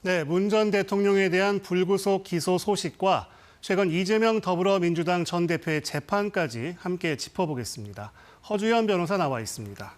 네, 문 전 대통령에 대한 불구속 기소 소식과 최근 이재명 더불어민주당 전 대표의 재판까지 함께 짚어보겠습니다. 허주연 변호사 나와 있습니다.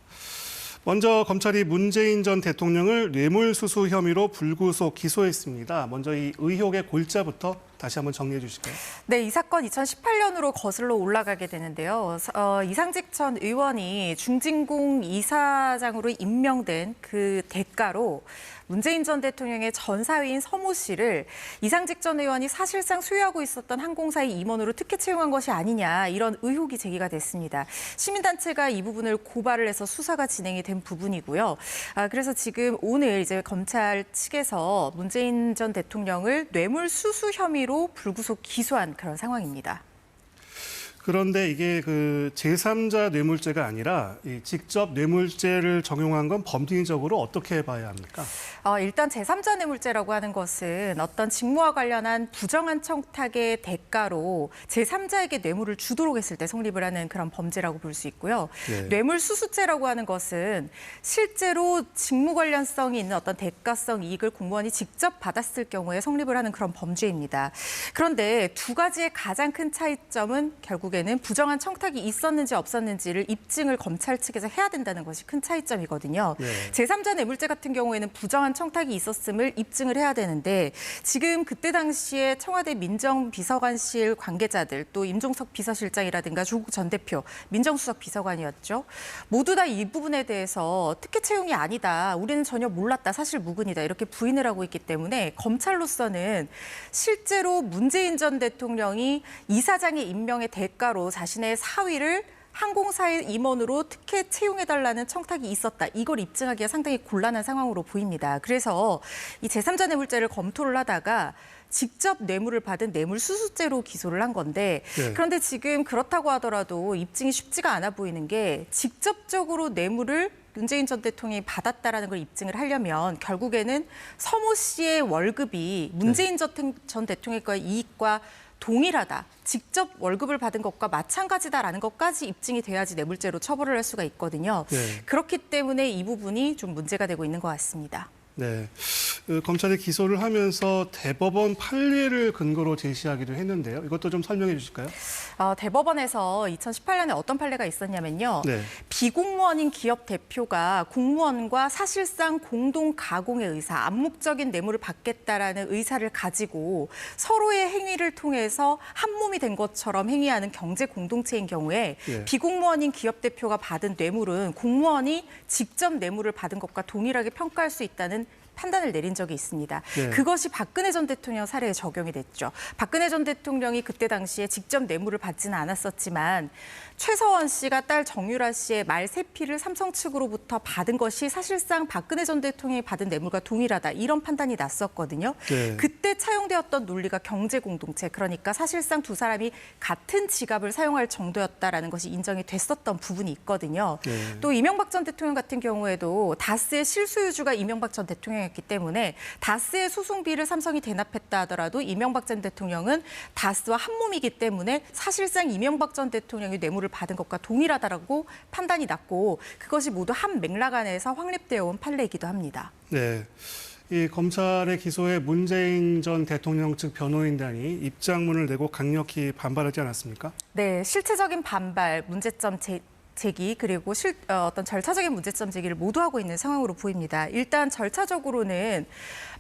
먼저 검찰이 문재인 전 대통령을 뇌물수수 혐의로 불구속 기소했습니다. 먼저 이 의혹의 골자부터 다시 한번 정리해 주실까요? 네, 이 사건 2018년으로 거슬러 올라가게 되는데요. 이상직 전 의원이 중진공 이사장으로 임명된 그 대가로 문재인 전 대통령의 전사위인 서모 씨를 이상직 전 의원이 사실상 소유하고 있었던 항공사의 임원으로 특혜 채용한 것이 아니냐, 이런 의혹이 제기가 됐습니다. 시민단체가 이 부분을 고발을 해서 수사가 진행이 된 부분이고요. 그래서 지금 오늘 이제 검찰 측에서 문재인 전 대통령을 뇌물수수 혐의로 불구속 기소한 그런 상황입니다. 그런데 이게 그 제3자 뇌물죄가 아니라 이 직접 뇌물죄를 적용한 건 법리적으로 어떻게 봐야 합니까? 일단 제3자 뇌물죄라고 하는 것은 어떤 직무와 관련한 부정한 청탁의 대가로 제3자에게 뇌물을 주도록 했을 때 성립을 하는 그런 범죄라고 볼 수 있고요. 네. 뇌물수수죄라고 하는 것은 실제로 직무 관련성이 있는 어떤 대가성 이익을 공무원이 직접 받았을 경우에 성립을 하는 그런 범죄입니다. 그런데 두 가지의 가장 큰 차이점은 결국에는 부정한 청탁이 있었는지 없었는지를 입증을 검찰 측에서 해야 된다는 것이 큰 차이점이거든요. 네. 제3자 뇌물죄 같은 경우에는 부정한 청탁이 있었음을 입증을 해야 되는데, 지금 그때 당시에 청와대 민정비서관실 관계자들, 또 임종석 비서실장이라든가 조국 전 대표, 민정수석 비서관이었죠. 모두 다 이 부분에 대해서 특혜 채용이 아니다, 우리는 전혀 몰랐다, 사실 무근이다, 이렇게 부인을 하고 있기 때문에 검찰로서는 실제로 문재인 전 대통령이 이사장의 임명의 대가로 자신의 사위를 항공사의 임원으로 특혜 채용해달라는 청탁이 있었다, 이걸 입증하기가 상당히 곤란한 상황으로 보입니다. 그래서 이 제3자 뇌물죄를 검토를 하다가 직접 뇌물을 받은 뇌물수수죄로 기소를 한 건데, 네. 그런데 지금 그렇다고 하더라도 입증이 쉽지가 않아 보이는 게, 직접적으로 뇌물을 문재인 전 대통령이 받았다라는 걸 입증을 하려면 결국에는 서모 씨의 월급이 문재인 전 대통령과의 이익과 동일하다, 직접 월급을 받은 것과 마찬가지다라는 것까지 입증이 돼야지 뇌물죄로 처벌을 할 수가 있거든요. 네. 그렇기 때문에 이 부분이 좀 문제가 되고 있는 것 같습니다. 네, 검찰이 기소를 하면서 대법원 판례를 근거로 제시하기도 했는데요. 이것도 좀 설명해 주실까요? 대법원에서 2018년에 어떤 판례가 있었냐면요. 네. 비공무원인 기업 대표가 공무원과 사실상 공동 가공의 의사, 암묵적인 뇌물을 받겠다라는 의사를 가지고 서로의 행위를 통해서 한 몸이 된 것처럼 행위하는 경제 공동체인 경우에 네. 비공무원인 기업 대표가 받은 뇌물은 공무원이 직접 뇌물을 받은 것과 동일하게 평가할 수 있다는 판단을 내린 적이 있습니다. 네. 그것이 박근혜 전 대통령 사례에 적용이 됐죠. 박근혜 전 대통령이 그때 당시에 직접 뇌물을 받지는 않았었지만 최서원 씨가 딸 정유라 씨의 말 3피를 삼성 측으로부터 받은 것이 사실상 박근혜 전 대통령이 받은 뇌물과 동일하다, 이런 판단이 났었거든요. 네. 그때 차용되었던 논리가 경제 공동체, 그러니까 사실상 두 사람이 같은 지갑을 사용할 정도였다라는 것이 인정이 됐었던 부분이 있거든요. 네. 또 이명박 전 대통령 같은 경우에도 다스의 실소유주가 이명박 전 대통령이었기 때문에 다스의 소송비를 삼성이 대납했다 하더라도 이명박 전 대통령은 다스와 한 몸이기 때문에 사실상 이명박 전 대통령이 뇌물을 받은 것과 동일하다라고 판단이 났고, 그것이 모두 한 맥락 안에서 확립되어 온 판례이기도 합니다. 네. 이 검찰의 기소에 문재인 전 대통령 측 변호인단이 입장문을 내고 강력히 반발하지 않았습니까? 네, 실체적인 반발, 문제점 제기, 그리고 어떤 절차적인 문제점 제기를 모두 하고 있는 상황으로 보입니다. 일단 절차적으로는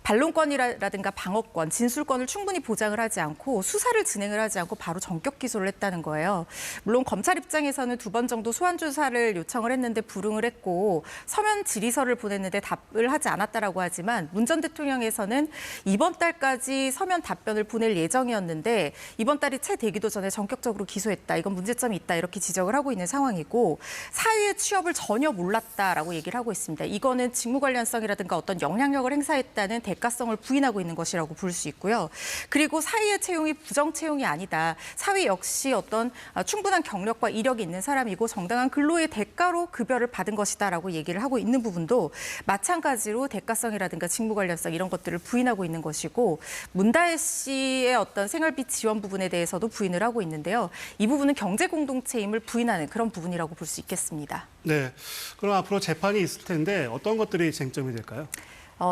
반론권이라든가 방어권, 진술권을 충분히 보장을 하지 않고 수사를 진행을 하지 않고 바로 전격 기소를 했다는 거예요. 물론 검찰 입장에서는 2번 정도 소환 조사를 요청을 했는데 불응을 했고 서면 질의서를 보냈는데 답을 하지 않았다라고 하지만 문 전 대통령에서는 이번 달까지 서면 답변을 보낼 예정이었는데 이번 달이 채 되기도 전에 전격적으로 기소했다, 이건 문제점이 있다, 이렇게 지적을 하고 있는 상황이고, 사유의 취업을 전혀 몰랐다라고 얘기를 하고 있습니다. 이거는 직무 관련성이라든가 어떤 영향력을 행사했다는 대가성을 부인하고 있는 것이라고 볼 수 있고요. 그리고 사위의 채용이 부정 채용이 아니다, 사위 역시 어떤 충분한 경력과 이력이 있는 사람이고 정당한 근로의 대가로 급여를 받은 것이다라고 얘기를 하고 있는 부분도 마찬가지로 대가성이라든가 직무 관련성, 이런 것들을 부인하고 있는 것이고, 문다혜 씨의 어떤 생활비 지원 부분에 대해서도 부인을 하고 있는데요. 이 부분은 경제 공동체임을 부인하는 그런 부분이라고 볼 수 있겠습니다. 네. 그럼 앞으로 재판이 있을 텐데 어떤 것들이 쟁점이 될까요?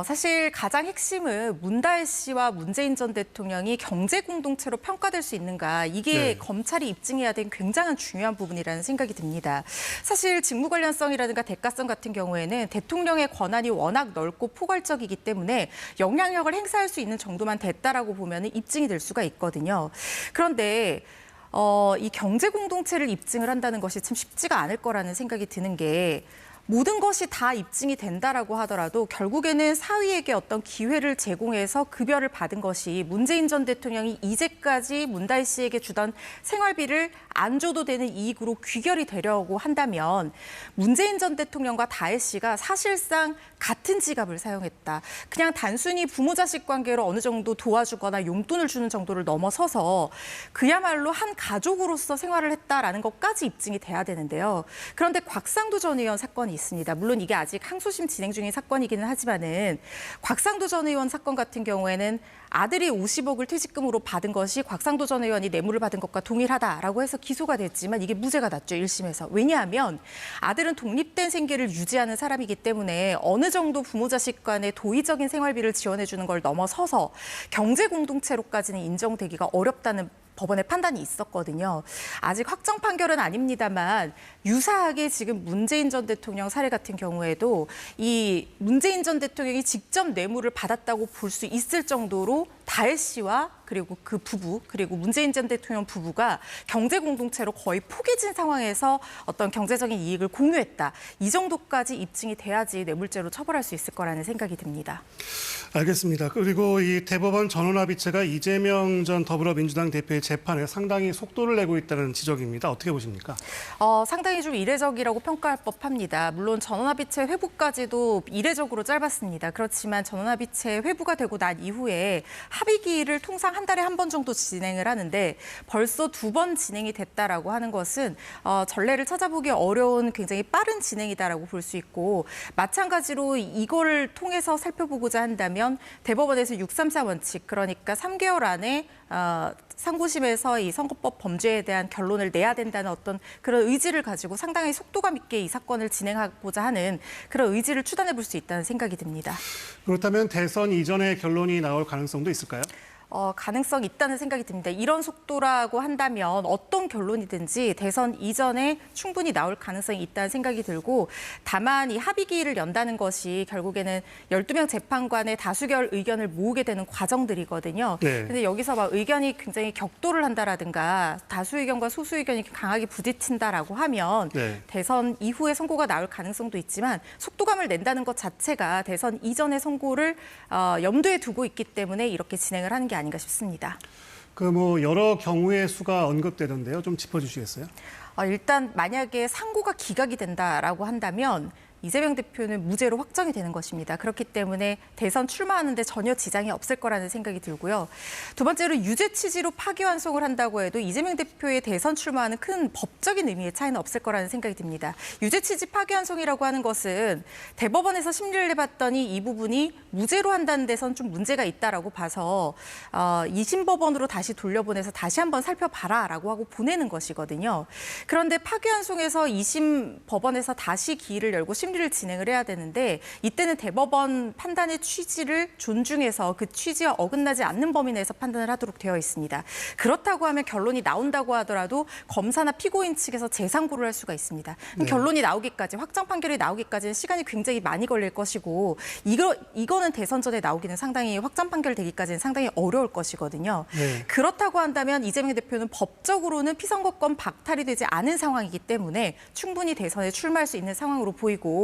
사실 가장 핵심은 문다혜 씨와 문재인 전 대통령이 경제 공동체로 평가될 수 있는가, 이게 네. 검찰이 입증해야 되는 굉장한 중요한 부분이라는 생각이 듭니다. 사실 직무 관련성이라든가 대가성 같은 경우에는 대통령의 권한이 워낙 넓고 포괄적이기 때문에 영향력을 행사할 수 있는 정도만 됐다라고 보면 입증이 될 수가 있거든요. 그런데 이 경제 공동체를 입증을 한다는 것이 참 쉽지가 않을 거라는 생각이 드는 게, 모든 것이 다 입증이 된다라고 하더라도 결국에는 사위에게 어떤 기회를 제공해서 급여를 받은 것이 문재인 전 대통령이 이제까지 문다혜 씨에게 주던 생활비를 안 줘도 되는 이익으로 귀결이 되려고 한다면, 문재인 전 대통령과 다혜 씨가 사실상 같은 지갑을 사용했다, 그냥 단순히 부모 자식 관계로 어느 정도 도와주거나 용돈을 주는 정도를 넘어서서 그야말로 한 가족으로서 생활을 했다라는 것까지 입증이 돼야 되는데요. 그런데 곽상도 전 의원 사건이 있습니다. 물론 이게 아직 항소심 진행 중인 사건이기는 하지만은, 곽상도 전 의원 사건 같은 경우에는 아들이 50억을 퇴직금으로 받은 것이 곽상도 전 의원이 뇌물을 받은 것과 동일하다라고 해서 기소가 됐지만 이게 무죄가 났죠, 1심에서. 왜냐하면 아들은 독립된 생계를 유지하는 사람이기 때문에 어느 정도 부모 자식 간의 도의적인 생활비를 지원해 주는 걸 넘어서서 경제 공동체로까지는 인정되기가 어렵다는 법원의 판단이 있었거든요. 아직 확정 판결은 아닙니다만 유사하게 지금 문재인 전 대통령 사례 같은 경우에도 이 문재인 전 대통령이 직접 뇌물을 받았다고 볼 수 있을 정도로 다혜 씨와 그리고 그 부부, 그리고 문재인 전 대통령 부부가 경제 공동체로 거의 포개진 상황에서 어떤 경제적인 이익을 공유했다, 이 정도까지 입증이 돼야지 뇌물죄로 처벌할 수 있을 거라는 생각이 듭니다. 알겠습니다. 그리고 이 대법원 전원합의체가 이재명 전 더불어민주당 대표의 재판에 상당히 속도를 내고 있다는 지적입니다. 어떻게 보십니까? 상당히 좀 이례적이라고 평가할 법합니다. 물론 전원합의체 회부까지도 이례적으로 짧았습니다. 그렇지만 전원합의체 회부가 되고 난 이후에 합의기일을 통상 한 달에 한 번 정도 진행을 하는데 벌써 2번 진행이 됐다라고 하는 것은 전례를 찾아보기 어려운 굉장히 빠른 진행이다라고 볼 수 있고, 마찬가지로 이걸 통해서 살펴보고자 한다면 대법원에서 634 원칙, 그러니까 3개월 안에 상고심에서 이 선거법 범죄에 대한 결론을 내야 된다는 어떤 그런 의지를 가지고 상당히 속도감 있게 이 사건을 진행하고자 하는 그런 의지를 추단해 볼 수 있다는 생각이 듭니다. 그렇다면 대선 이전에 결론이 나올 가능성도 있을까요? 가능성이 있다는 생각이 듭니다. 이런 속도라고 한다면 어떤 결론이든지 대선 이전에 충분히 나올 가능성이 있다는 생각이 들고, 다만 이 합의기일을 연다는 것이 결국에는 12명 재판관의 다수결 의견을 모으게 되는 과정들이거든요. 그런데 네. 여기서 막 의견이 굉장히 격돌을 한다라든가 다수 의견과 소수 의견이 강하게 부딪힌다라고 하면 네. 대선 이후에 선고가 나올 가능성도 있지만, 속도감을 낸다는 것 자체가 대선 이전의 선고를 염두에 두고 있기 때문에 이렇게 진행을 하는 게 아닌가 싶습니다. 여러 경우의 수가 언급되던데요. 좀 짚어주시겠어요? 일단 만약에 상고가 기각이 된다라고 한다면 이재명 대표는 무죄로 확정이 되는 것입니다. 그렇기 때문에 대선 출마하는 데 전혀 지장이 없을 거라는 생각이 들고요. 두 번째로 유죄 취지로 파기환송을 한다고 해도 이재명 대표의 대선 출마는 큰 법적인 의미의 차이는 없을 거라는 생각이 듭니다. 유죄 취지 파기환송이라고 하는 것은 대법원에서 심리를 해봤더니 이 부분이 무죄로 한다는 데선 좀 문제가 있다라고 봐서 2심 법원으로 다시 돌려보내서 다시 한번 살펴봐라라고 하고 보내는 것이거든요. 그런데 파기환송에서 2심 법원에서 다시 기일을 열고 심리를 진행을 해야 되는데, 이때는 대법원 판단의 취지를 존중해서 그 취지와 어긋나지 않는 범위 내에서 판단을 하도록 되어 있습니다. 그렇다고 하면 결론이 나온다고 하더라도 검사나 피고인 측에서 재상고를 할 수가 있습니다. 네. 결론이 나오기까지, 확정 판결이 나오기까지는 시간이 굉장히 많이 걸릴 것이고, 이거는 대선 전에 나오기는 상당히, 확정 판결 되기까지는 상당히 어려울 것이거든요. 네. 그렇다고 한다면 이재명 대표는 법적으로는 피선거권 박탈이 되지 않은 상황이기 때문에 충분히 대선에 출마할 수 있는 상황으로 보이고,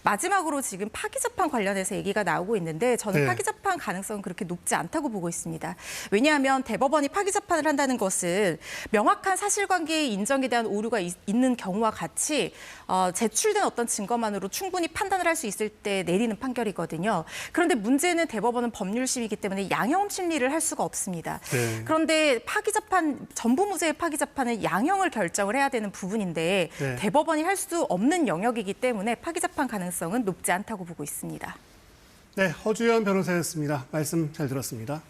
마지막으로 지금 파기재판 관련해서 얘기가 나오고 있는데, 저는 네. 파기재판 가능성은 그렇게 높지 않다고 보고 있습니다. 왜냐하면 대법원이 파기재판을 한다는 것은 명확한 사실관계의 인정에 대한 오류가 있는 경우와 같이 제출된 어떤 증거만으로 충분히 판단을 할 수 있을 때 내리는 판결이거든요. 그런데 문제는 대법원은 법률심이기 때문에 양형 심리를 할 수가 없습니다. 네. 그런데 파기재판, 전부 무죄의 파기재판은 양형을 결정을 해야 되는 부분인데 네. 대법원이 할 수 없는 영역이기 때문에 파기재판 가능성은 높지 않다고 보고 있습니다. 네, 허주연 변호사였습니다. 말씀 잘 들었습니다.